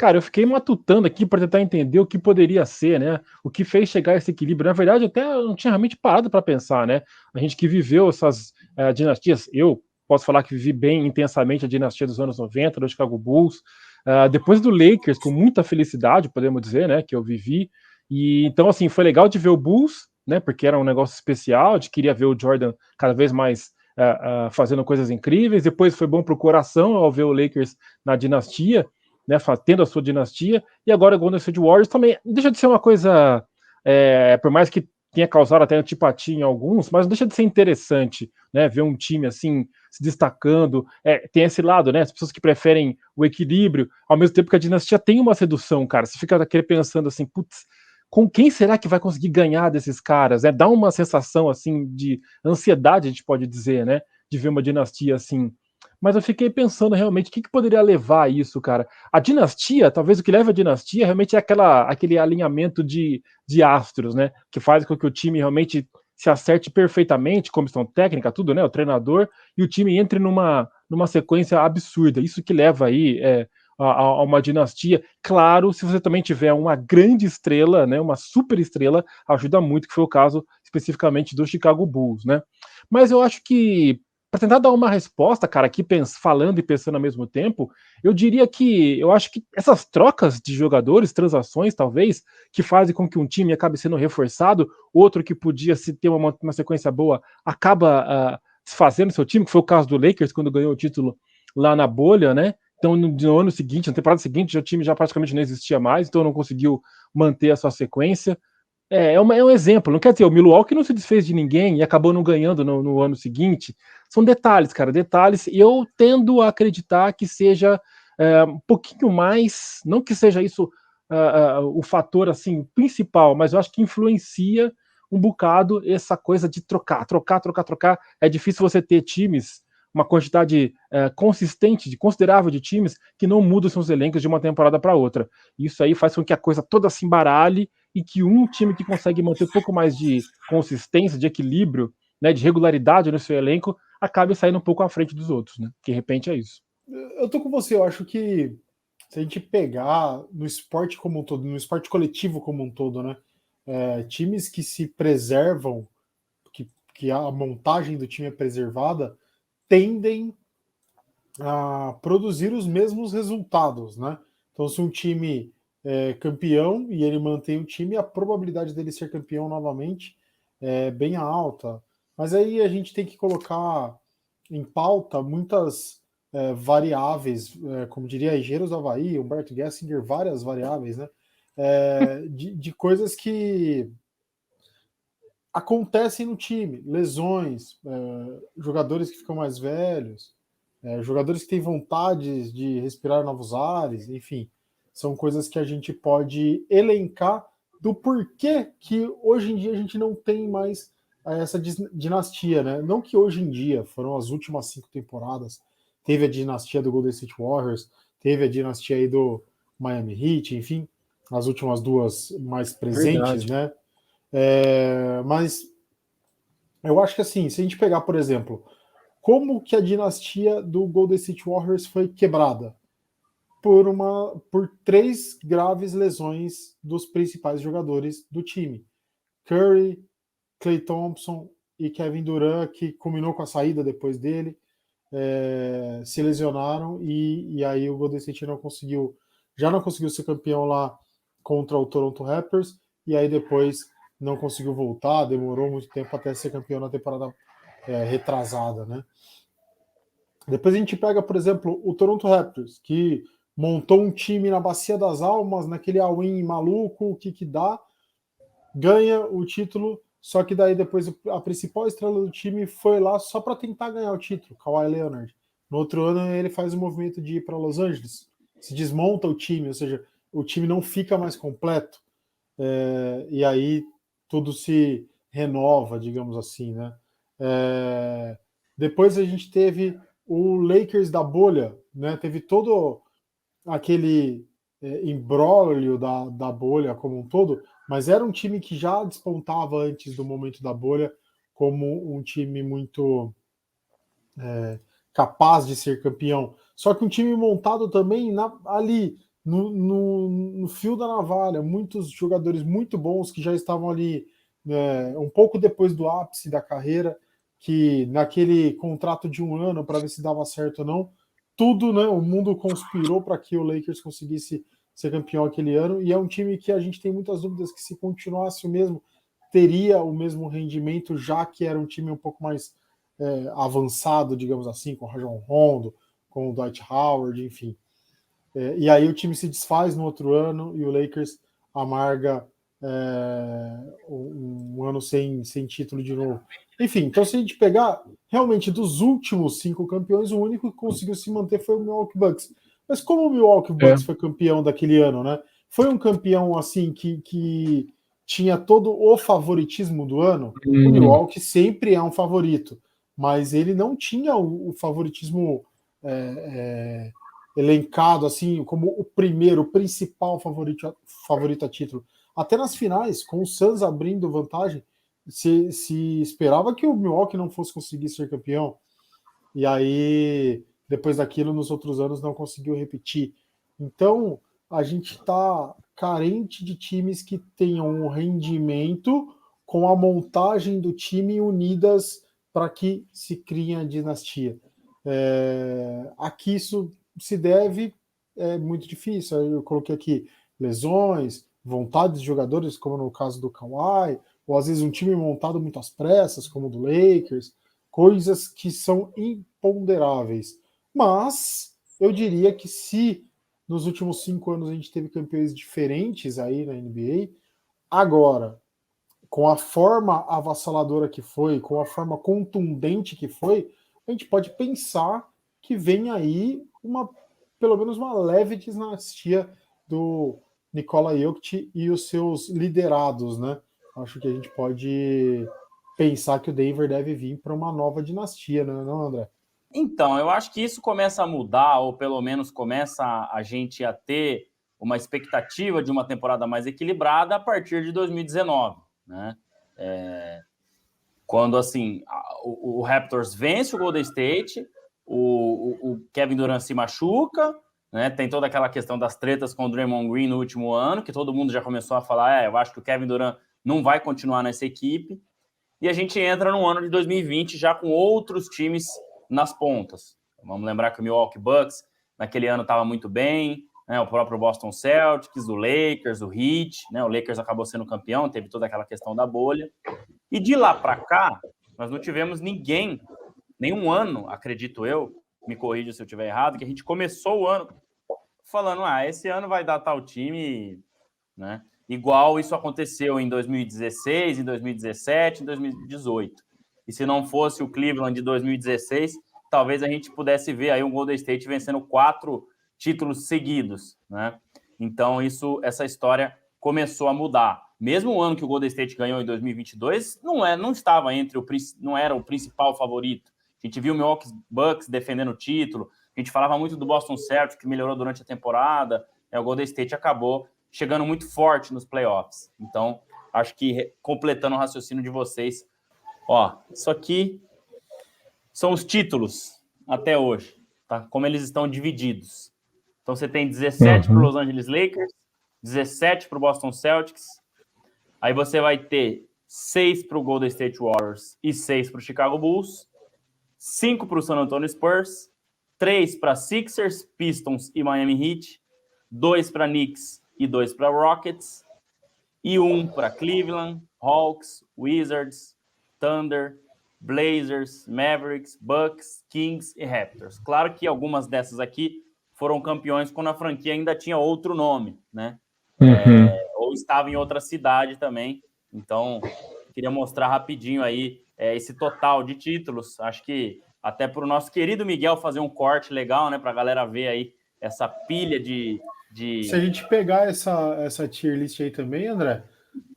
cara, eu fiquei matutando aqui para tentar entender o que poderia ser, né? O que fez chegar a esse equilíbrio. Na verdade, até eu não tinha realmente parado para pensar, né? A gente que viveu essas dinastias, eu posso falar que vivi bem intensamente a dinastia dos anos 90, do Chicago Bulls, depois do Lakers, com muita felicidade, podemos dizer, né? Que eu vivi. E então, assim, foi legal de ver o Bulls, né? Porque era um negócio especial, de queria ver o Jordan cada vez mais fazendo coisas incríveis. Depois foi bom para o coração ao ver o Lakers na dinastia, né, tendo a sua dinastia, e agora o Golden State Warriors também deixa de ser uma coisa, por mais que tenha causado até antipatia em alguns, mas não deixa de ser interessante, né, ver um time assim se destacando. Tem esse lado, né, as pessoas que preferem o equilíbrio, ao mesmo tempo que a dinastia tem uma sedução, cara. Você fica pensando assim, putz, com quem será que vai conseguir ganhar desses caras? Dá uma sensação assim de ansiedade, a gente pode dizer, né, de ver uma dinastia assim. Mas eu fiquei pensando realmente o que poderia levar a isso, cara. A dinastia, talvez o que leva a dinastia realmente é aquele alinhamento de astros, né? Que faz com que o time realmente se acerte perfeitamente, comissão técnica, tudo, né? O treinador, e o time entre numa sequência absurda. Isso que leva aí a uma dinastia. Claro, se você também tiver uma grande estrela, né? Uma super estrela, ajuda muito, que foi o caso especificamente do Chicago Bulls, né? Mas eu acho que para tentar dar uma resposta, cara, aqui falando e pensando ao mesmo tempo, eu diria que eu acho que essas trocas de jogadores, transações, talvez, que fazem com que um time acabe sendo reforçado, outro que podia se ter uma sequência boa, acaba desfazendo seu time, que foi o caso do Lakers quando ganhou o título lá na bolha, né? Então, no ano seguinte, na temporada seguinte, o time já praticamente não existia mais, então não conseguiu manter a sua sequência. É um exemplo. Não quer dizer, o Milwaukee não se desfez de ninguém e acabou não ganhando no ano seguinte. São detalhes, cara, detalhes. E eu tendo a acreditar que seja um pouquinho mais, não que seja isso o fator assim principal, mas eu acho que influencia um bocado essa coisa de trocar, trocar, trocar, trocar. É difícil você ter times, uma quantidade consistente, considerável de times que não mudam seus elencos de uma temporada para outra. Isso aí faz com que a coisa toda se embaralhe e que um time que consegue manter um pouco mais de consistência, de equilíbrio, né, de regularidade no seu elenco, acabe saindo um pouco à frente dos outros, né? Que de repente é isso. Eu tô com você, eu acho que se a gente pegar no esporte como um todo, no esporte coletivo como um todo, né? Times que se preservam, que a montagem do time é preservada, tendem a produzir os mesmos resultados, né? Então, se um time é campeão e ele mantém o time, a probabilidade dele ser campeão novamente é bem alta. Mas aí a gente tem que colocar em pauta muitas variáveis, como diria Engenheiros do Havaí, Humberto Gessinger, várias variáveis, né? De coisas que acontecem no time, lesões, jogadores que ficam mais velhos, jogadores que têm vontade de respirar novos ares, enfim, são coisas que a gente pode elencar do porquê que hoje em dia a gente não tem mais essa dinastia, né? Não que hoje em dia, foram as últimas 5 temporadas, teve a dinastia do Golden State Warriors, teve a dinastia aí do Miami Heat, enfim, as últimas duas mais presentes, Verdade. né? Mas eu acho que assim, se a gente pegar, por exemplo, como que a dinastia do Golden State Warriors foi quebrada? Por 3 graves lesões dos principais jogadores do time. Curry, Klay Thompson e Kevin Durant, que culminou com a saída depois dele, se lesionaram e aí o Golden State já não conseguiu ser campeão lá contra o Toronto Raptors e aí depois não conseguiu voltar, demorou muito tempo até ser campeão na temporada retrasada, né? Depois a gente pega, por exemplo, o Toronto Raptors, que montou um time na Bacia das Almas, naquele all-in maluco, o que dá, ganha o título, só que daí depois a principal estrela do time foi lá só para tentar ganhar o título, Kawhi Leonard. No outro ano ele faz o movimento de ir para Los Angeles, se desmonta o time, ou seja, o time não fica mais completo, e aí tudo se renova, digamos assim, né? Depois a gente teve o Lakers da bolha, né? Teve todo aquele imbróglio da bolha como um todo, mas era um time que já despontava antes do momento da bolha como um time muito capaz de ser campeão. Só que um time montado também ali no fio da navalha, muitos jogadores muito bons que já estavam ali um pouco depois do ápice da carreira, que naquele contrato de 1 ano para ver se dava certo ou não, tudo, né? O mundo conspirou para que o Lakers conseguisse ser campeão aquele ano, e é um time que a gente tem muitas dúvidas que se continuasse o mesmo, teria o mesmo rendimento, já que era um time um pouco mais avançado, digamos assim, com o Rajon Rondo, com o Dwight Howard, enfim. E aí o time se desfaz no outro ano e o Lakers amarga um ano sem título de novo. Enfim, então se a gente pegar, realmente, dos últimos 5 campeões, o único que conseguiu se manter foi o Milwaukee Bucks. Mas como o Milwaukee Bucks foi campeão daquele ano, né? Foi um campeão assim que tinha todo o favoritismo do ano. O Milwaukee sempre é um favorito, mas ele não tinha o favoritismo elencado assim como o primeiro, o principal favorito a título. Até nas finais, com o Suns abrindo vantagem, se esperava que o Milwaukee não fosse conseguir ser campeão. E aí, depois daquilo, nos outros anos, não conseguiu repetir. Então, a gente está carente de times que tenham um rendimento com a montagem do time unidas para que se crie a dinastia. Aqui isso se deve, é muito difícil. Eu coloquei aqui lesões, vontade de jogadores, como no caso do Kawhi, ou às vezes um time montado muito às pressas, como o do Lakers, coisas que são imponderáveis. Mas eu diria que se nos últimos 5 anos a gente teve campeões diferentes aí na NBA, agora, com a forma avassaladora que foi, com a forma contundente que foi, a gente pode pensar que vem aí pelo menos uma leve dinastia do Nikola Jokic e os seus liderados, né? Acho que a gente pode pensar que o Denver deve vir para uma nova dinastia, né, não, André? Então, eu acho que isso começa a mudar, ou pelo menos começa a gente a ter uma expectativa de uma temporada mais equilibrada a partir de 2019, né? Quando, assim, o Raptors vence o Golden State, o Kevin Durant se machuca, né? Tem toda aquela questão das tretas com o Draymond Green no último ano, que todo mundo já começou a falar, eu acho que o Kevin Durant não vai continuar nessa equipe. E a gente entra no ano de 2020 já com outros times nas pontas. Vamos lembrar que o Milwaukee Bucks naquele ano estava muito bem, né? O próprio Boston Celtics, o Lakers, o Heat, né? O Lakers acabou sendo campeão, teve toda aquela questão da bolha. E de lá para cá, nós não tivemos nenhum ano, acredito eu, me corrija se eu estiver errado, que a gente começou o ano falando, esse ano vai dar tal time, né? Igual isso aconteceu em 2016, em 2017, em 2018. E se não fosse o Cleveland de 2016, talvez a gente pudesse ver aí um Golden State vencendo 4 títulos seguidos, né? Então essa história começou a mudar. Mesmo o ano que o Golden State ganhou em 2022, não estava não era o principal favorito. A gente viu o Milwaukee Bucks defendendo o título, a gente falava muito do Boston Celtics, que melhorou durante a temporada, o Golden State acabou chegando muito forte nos playoffs. Então, acho que, completando o raciocínio de vocês, isso aqui são os títulos até hoje, tá? Como eles estão divididos. Então, você tem 17 para o Los Angeles Lakers, 17 para o Boston Celtics, aí você vai ter 6 para o Golden State Warriors e 6 para o Chicago Bulls, 5 para o San Antonio Spurs, 3 para Sixers, Pistons e Miami Heat, 2 para Knicks e 2 para Rockets, e 1 para Cleveland, Hawks, Wizards, Thunder, Blazers, Mavericks, Bucks, Kings e Raptors. Claro que algumas dessas aqui foram campeões quando a franquia ainda tinha outro nome, né? Ou estava em outra cidade também. Então, queria mostrar rapidinho aí esse total de títulos. Acho que até para o nosso querido Miguel fazer um corte legal, né? Para a galera ver aí essa pilha de... Se a gente pegar essa tier list aí também, André,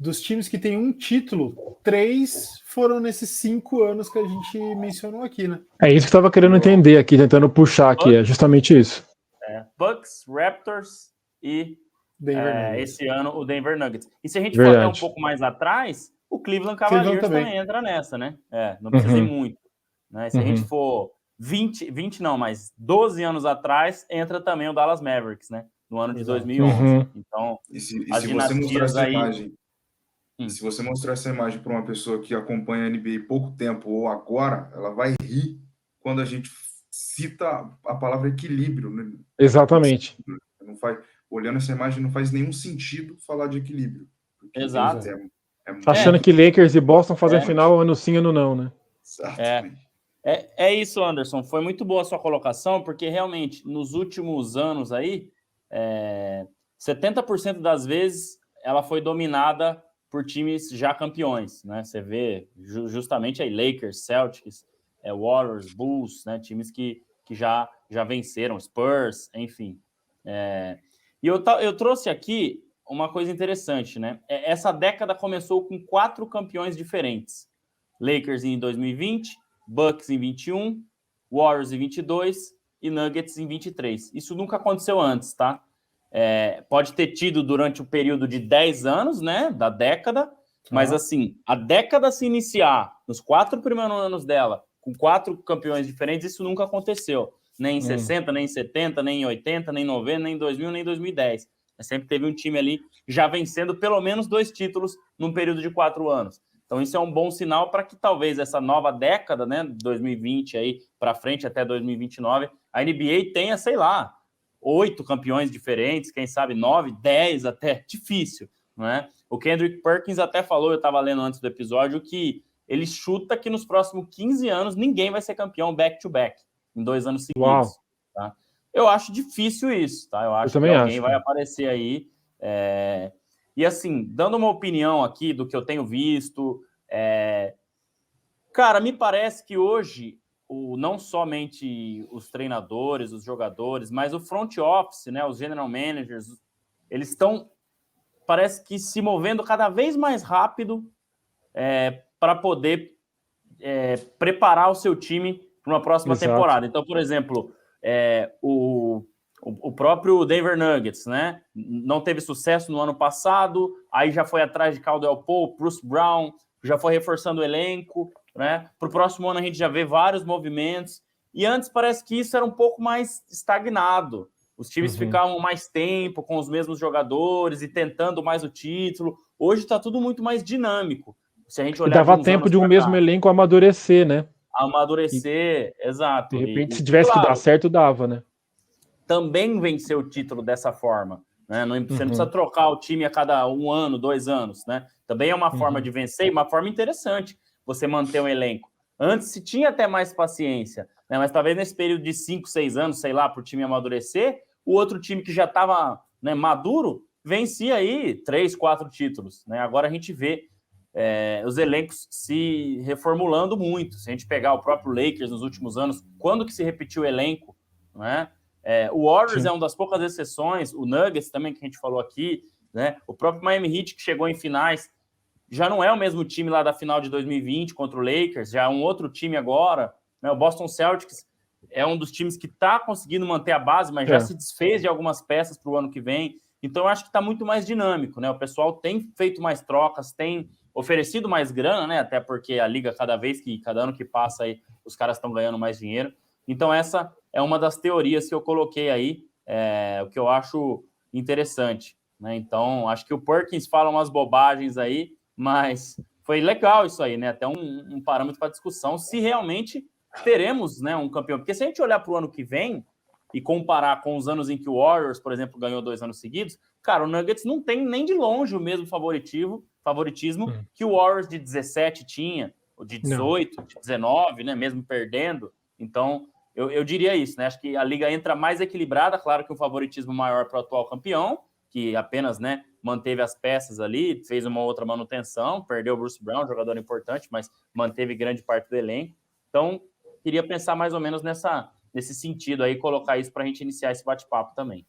dos times que tem um título, 3 foram nesses 5 anos que a gente mencionou aqui, né? É isso que eu estava querendo entender aqui, tentando puxar aqui, é justamente isso. Bucks, Raptors e esse ano o Denver Nuggets. E se a gente for até um pouco mais atrás, o Cleveland Cavaliers também entra nessa, né? Não precisa ir muito. Né? Se a gente for 20 não, mas 12 anos atrás, entra também o Dallas Mavericks, né? no ano de Exato. 2011. Então, se as você mostrar dinastias essa aí... imagem, se você mostrar essa imagem para uma pessoa que acompanha a NBA pouco tempo ou agora, ela vai rir quando a gente cita a palavra equilíbrio, né? Exatamente. Não faz, olhando essa imagem, não faz nenhum sentido falar de equilíbrio. Exato. Achando que Lakers e Boston fazem final ano sim, ano não, né? Exatamente. É isso, Anderson. Foi muito boa a sua colocação, porque realmente, nos últimos anos aí, 70% das vezes ela foi dominada por times já campeões, né? Você vê justamente aí Lakers, Celtics, Warriors, Bulls, né? Times que já venceram, Spurs, enfim. E eu trouxe aqui uma coisa interessante, né? Essa década começou com 4 campeões diferentes. Lakers em 2020, Bucks em 21, Warriors em 22 e Nuggets em 23. Isso nunca aconteceu antes, tá? Pode ter tido durante o período de 10 anos, né, da década, mas assim, a década se iniciar nos 4 primeiros anos dela, com 4 campeões diferentes, isso nunca aconteceu. Nem em 60, nem em 70, nem em 80, nem em 90, nem em 2000, nem em 2010. Sempre teve um time ali já vencendo pelo menos 2 títulos num período de 4 anos. Então isso é um bom sinal para que talvez essa nova década, né, 2020 aí para frente até 2029, a NBA tenha, sei lá, 8 campeões diferentes, quem sabe 9, 10 até, difícil, não é? O Kendrick Perkins até falou, eu estava lendo antes do episódio, que ele chuta que nos próximos 15 anos ninguém vai ser campeão back-to-back, em 2 anos seguidos. Tá? Eu acho difícil isso, tá? Eu acho que alguém vai aparecer aí. E assim, dando uma opinião aqui do que eu tenho visto, cara, me parece que hoje não somente os treinadores, os jogadores, mas o front office, né, os general managers, eles estão, parece que se movendo cada vez mais rápido para poder preparar o seu time para uma próxima temporada. Então, por exemplo, o próprio Denver Nuggets, né, não teve sucesso no ano passado, aí já foi atrás de Caldwell Pope, Bruce Brown, já foi reforçando o elenco, né? Para o próximo ano a gente já vê vários movimentos, e antes parece que isso era um pouco mais estagnado. Os times ficavam mais tempo com os mesmos jogadores e tentando mais o título. Hoje está tudo muito mais dinâmico. Se a gente olhar, dava tempo de um mesmo elenco amadurecer, né? Exato. De repente, se tivesse que dar certo, dava, né? Também vencer o título dessa forma, né? Você não precisa trocar o time a cada 1 ano, 2 anos, né? Também é uma forma de vencer e uma forma interessante você manter um elenco. Antes se tinha até mais paciência, né? Mas talvez nesse período de 5, 6 anos, sei lá, para o time amadurecer, o outro time que já estava, né, maduro vencia aí 3, 4 títulos, né? Agora a gente vê os elencos se reformulando muito. Se a gente pegar o próprio Lakers nos últimos anos, quando que se repetiu o elenco, né? O Warriors é uma das poucas exceções, o Nuggets também, que a gente falou aqui, né? O próprio Miami Heat, que chegou em finais, já não é o mesmo time lá da final de 2020 contra o Lakers, já é um outro time agora, né? O Boston Celtics é um dos times que está conseguindo manter a base, mas já se desfez de algumas peças para o ano que vem. Então, eu acho que está muito mais dinâmico, né? O pessoal tem feito mais trocas, tem oferecido mais grana, né? Até porque a liga, cada ano que passa aí, os caras estão ganhando mais dinheiro. Então, essa é uma das teorias que eu coloquei aí, o que eu acho interessante, né? Então, acho que o Perkins fala umas bobagens aí, mas foi legal isso aí, né? Até um parâmetro para discussão, se realmente teremos, né, um campeão. Porque se a gente olhar para o ano que vem e comparar com os anos em que o Warriors, por exemplo, ganhou 2 anos seguidos, cara, o Nuggets não tem nem de longe o mesmo favoritismo que o Warriors de 17 tinha, ou de 18, de 19, né, mesmo perdendo. Então, eu diria isso, né? Acho que a liga entra mais equilibrada, claro que um favoritismo maior para o atual campeão, que apenas, né, manteve as peças ali, fez uma outra manutenção, perdeu o Bruce Brown, jogador importante, mas manteve grande parte do elenco. Então, queria pensar mais ou menos nesse sentido aí, colocar isso para a gente iniciar esse bate-papo também.